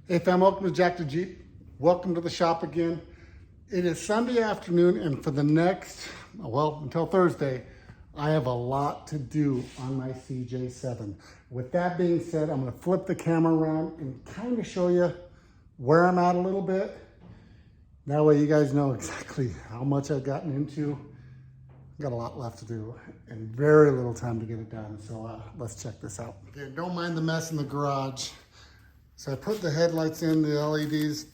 Hey fam, welcome to Jack the Jeep. Welcome to the shop again. It is Sunday afternoon, and for the next, well, until Thursday, I have a lot to do on my CJ7. With that being said, I'm gonna flip the camera around and kind of show you where I'm at a little bit. That way you guys know exactly how much I've gotten into. Got a lot left to do and very little time to get it done. So let's check this out. Okay, don't mind the mess in the garage. So I put the headlights in, the LEDs.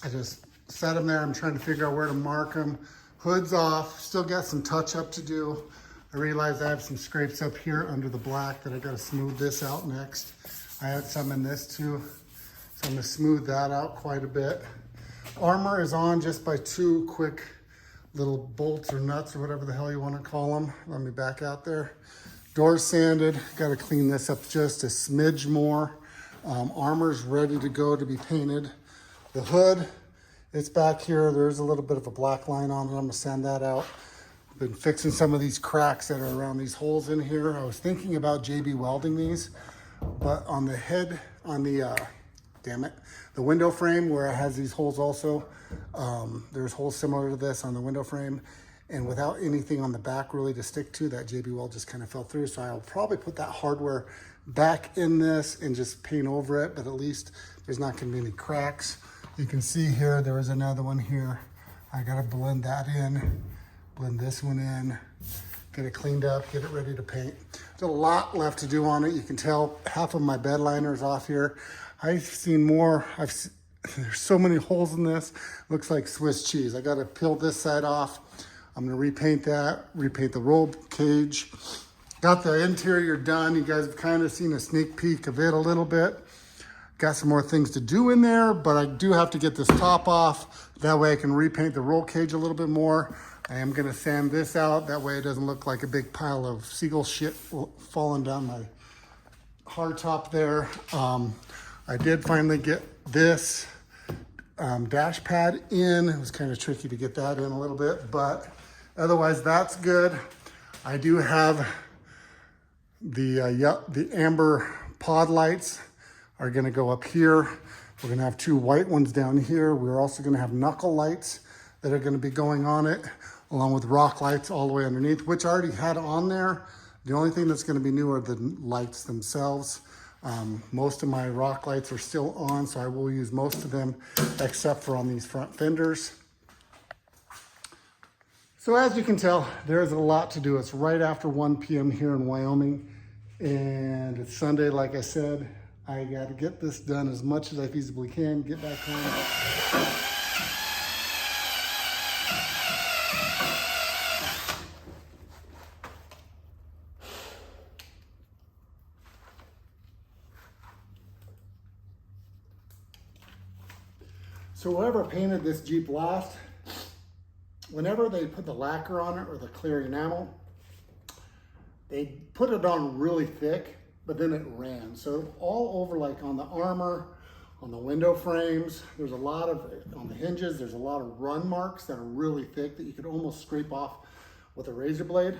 I just set them there. I'm trying to figure out where to mark them. Hood's off, still got some touch up to do. I realized I have some scrapes up here under the black that I gotta smooth this out next. I had some in this too. So I'm gonna smooth that out quite a bit. Armor is on just by two quick little bolts or nuts or whatever the hell you wanna call them. Let me back out there. Doors sanded, gotta clean this up just a smidge more. Armor's ready to go to be painted. The hood, it's back here. There's a little bit of a black line on it. I'm gonna sand that out. Been fixing some of these cracks that are around these holes in here. I was thinking about JB welding these, but on the head, on the, the window frame where it has these holes also, there's holes similar to this on the window frame. And without anything on the back really to stick to, that JB weld just kind of fell through. So I'll probably put that hardware back in this and just paint over it, but at least there's not gonna be any cracks. You can see here, there is another one here. I gotta blend that in, blend this one in, get it cleaned up, get it ready to paint. There's a lot left to do on it. You can tell half of my bed liner is off here. I've seen more, there's so many holes in this. Looks like Swiss cheese. I gotta peel this side off. I'm gonna repaint that, repaint the roll cage. Got the interior done. You guys have kind of seen a sneak peek of it a little bit. Got some more things to do in there, but I do have to get this top off. That way I can repaint the roll cage a little bit more. I am gonna sand this out. That way it doesn't look like a big pile of seagull shit falling down my hardtop there. I did finally get this dash pad in. It was kind of tricky to get that in a little bit, but otherwise that's good. I do have the amber pod lights are gonna go up here. We're gonna have two white ones down here. We're also gonna have knuckle lights that are gonna be going on it, along with rock lights all the way underneath, which I already had on there. The only thing that's gonna be new are the lights themselves. Most of my rock lights are still on, so I will use most of them except for on these front fenders. So as you can tell, there's a lot to do. It's right after 1 p.m. here in Wyoming, and it's Sunday, like I said. I got to get this done as much as I feasibly can, get back home. So whoever painted this Jeep last, whenever they put the lacquer on it or the clear enamel, they put it on really thick, but then it ran. So all over, like on the armor, on the window frames, there's a lot of, on the hinges, there's a lot of run marks that are really thick that you could almost scrape off with a razor blade.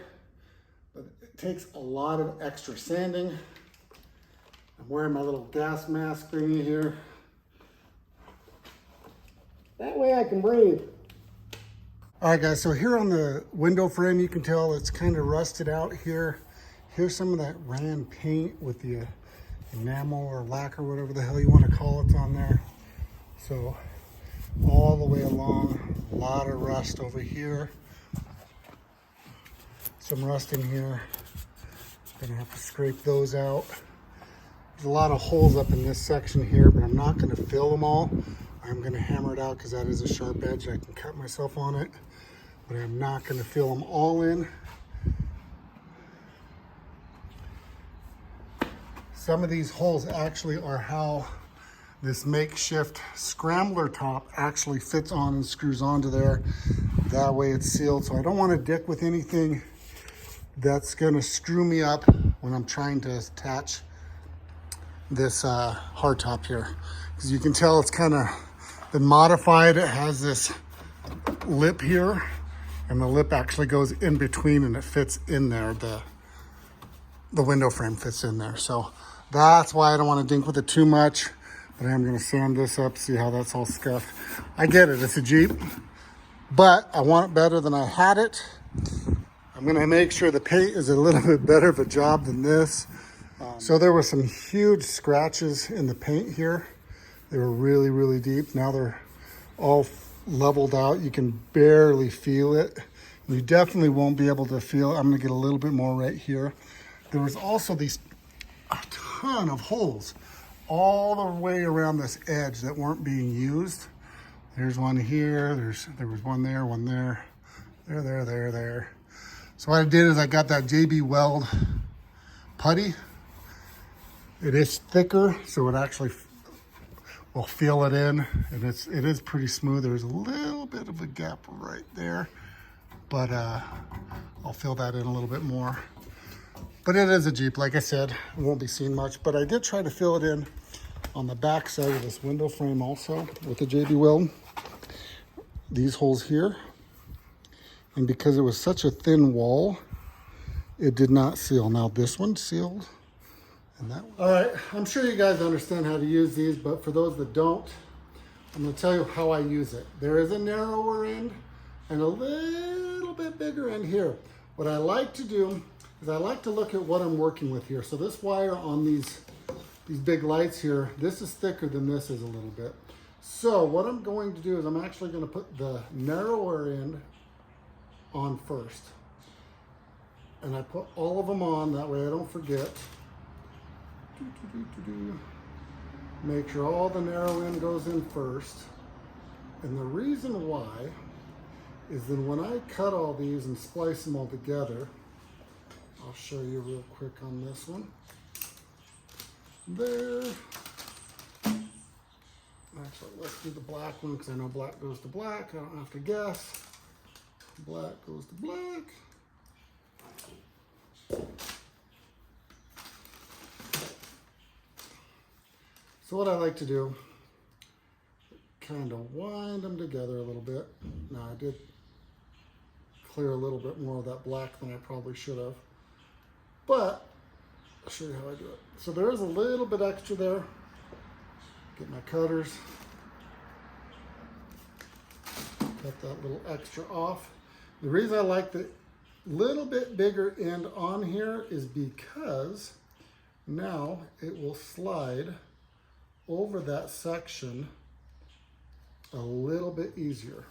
But it takes a lot of extra sanding. I'm wearing my little gas mask thingy here. That way I can breathe. All right guys, so here on the window frame, you can tell it's kind of rusted out here. Here's some of that ran paint with the enamel or lacquer, whatever the hell you want to call it on there. So all the way along, a lot of rust over here. Some rust in here. Gonna have to scrape those out. There's a lot of holes up in this section here, but I'm not gonna fill them all. I'm gonna hammer it out because that is a sharp edge. I can cut myself on it, but I'm not gonna fill them all in. Some of these holes actually are how this makeshift scrambler top actually fits on and screws onto there. That way it's sealed. So I don't want to dick with anything that's gonna screw me up when I'm trying to attach this hardtop here. Because you can tell it's kind of been modified. It has this lip here, and the lip actually goes in between and it fits in there. The window frame fits in there. So that's why I don't want to dink with it too much. But I am going to sand this up, see how that's all scuffed. I get it, it's a Jeep, but I want it better than I had it. I'm going to make sure the paint is a little bit better of a job than this. So there were some huge scratches in the paint here. They were really, really deep. Now they're all leveled out. You can barely feel it. You definitely won't be able to feel it. I'm going to get a little bit more right here. There was also a ton of holes all the way around this edge that weren't being used. There's one here. There was one there, there. So what I did is I got that JB Weld putty. It is thicker, so it actually will fill it in, and it is pretty smooth. There's a little bit of a gap right there, but I'll fill that in a little bit more. But it is a Jeep, like I said, it won't be seen much, but I did try to fill it in on the back side of this window frame also with the JB Weld. These holes here, and because it was such a thin wall, it did not seal. Now this one sealed, and that one. All right, I'm sure you guys understand how to use these, but for those that don't, I'm going to tell you how I use it. There is a narrower end and a little bit bigger end here. What I like to do is I like to look at what I'm working with here. So this wire on these big lights here, this is thicker than this is a little bit. So what I'm going to do is I'm actually going to put the narrower end on first. And I put all of them on, that way I don't forget. Make sure all the narrow end goes in first. And the reason why is then when I cut all these and splice them all together, I'll show you real quick on this one. There. Actually, let's do the black one because I know black goes to black. I don't have to guess. Black goes to black. So what I like to do, kind of wind them together a little bit. Now I did clear a little bit more of that black than I probably should have, but I'll show you how I do it. So there is a little bit extra there. Get my cutters, cut that little extra off. The reason I like the little bit bigger end on here is because now it will slide over that section a little bit easier.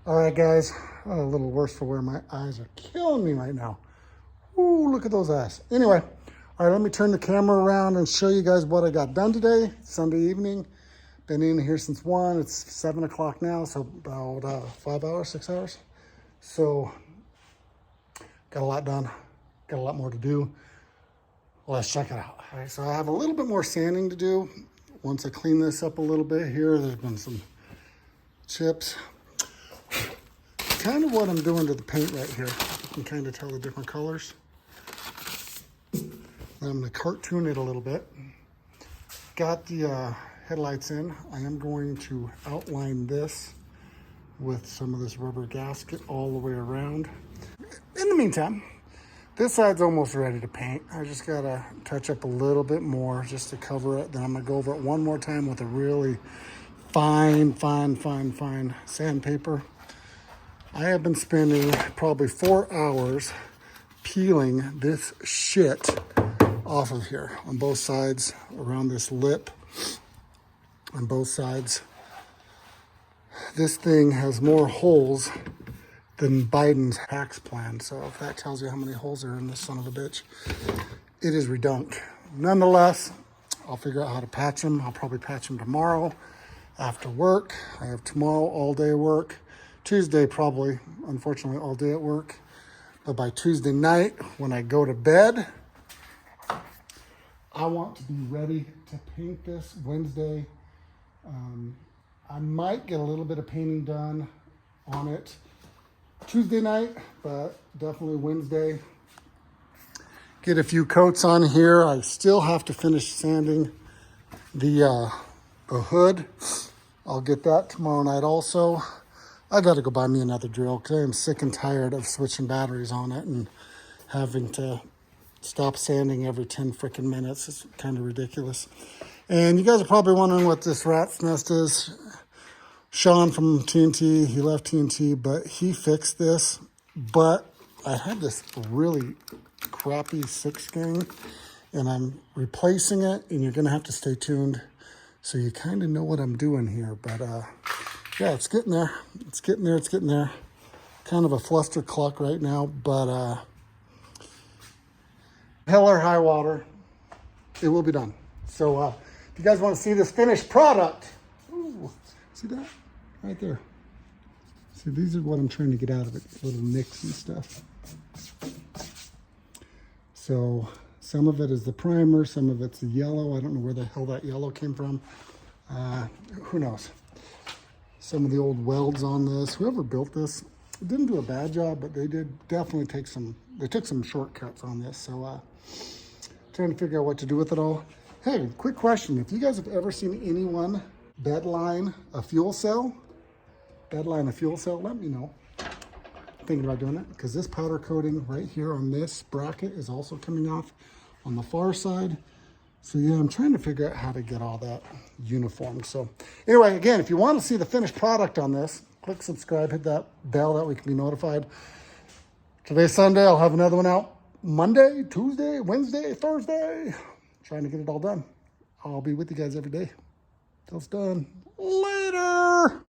All right, guys, a little worse for wear. My eyes are killing me right now. Ooh, look at those eyes. Anyway, all right, let me turn the camera around and show you guys what I got done today. Sunday evening. Been in here since 1. It's 7 o'clock now, so about 5 hours, 6 hours. So, got a lot done. Got a lot more to do. Let's check it out. All right, so I have a little bit more sanding to do. Once I clean this up a little bit here, there's been some chips. Kind of what I'm doing to the paint right here. You can kind of tell the different colors. I'm going to cartoon it a little bit. Got the headlights in. I am going to outline this with some of this rubber gasket all the way around. In the meantime, this side's almost ready to paint. I just got to touch up a little bit more just to cover it. Then I'm going to go over it one more time with a really fine sandpaper. I have been spending probably 4 hours peeling this shit off of here on both sides, around this lip on both sides. This thing has more holes than Biden's tax plan. So if that tells you how many holes are in this son of a bitch, it is redunk. Nonetheless, I'll figure out how to patch them. I'll probably patch them tomorrow after work. I have tomorrow all day work. Tuesday probably, unfortunately, all day at work. But by Tuesday night, when I go to bed, I want to be ready to paint this Wednesday. I might get a little bit of painting done on it Tuesday night, but definitely Wednesday. Get a few coats on here. I still have to finish sanding the hood. I'll get that tomorrow night also. I got to go buy me another drill because I am sick and tired of switching batteries on it and having to stop sanding every 10 freaking minutes. It's kind of ridiculous. And you guys are probably wondering what this rat's nest is. Sean from TNT, he left TNT, but he fixed this. But I had this really crappy 6-gang, and I'm replacing it, and you're going to have to stay tuned so you kind of know what I'm doing here. But yeah, it's getting there. It's getting there. It's getting there. Kind of a fluster cluck right now, but hell or high water, it will be done. So if you guys want to see this finished product, ooh, see that right there? See, these are what I'm trying to get out of it, little nicks and stuff. So some of it is the primer, some of it's the yellow. I don't know where the hell that yellow came from. Who knows? Some of the old welds on this. Whoever built this didn't do a bad job, but they did definitely take some, they took some shortcuts on this. So trying to figure out what to do with it all. Hey, quick question. If you guys have ever seen anyone bedline a fuel cell, let me know. I'm thinking about doing it because this powder coating right here on this bracket is also coming off on the far side. So yeah, I'm trying to figure out how to get all that uniform. So anyway, again, if you want to see the finished product on this, click subscribe, hit that bell that we can be notified. Today's Sunday. I'll have another one out Monday, Tuesday, Wednesday, Thursday. Trying to get it all done. I'll be with you guys every day till it's done. Later.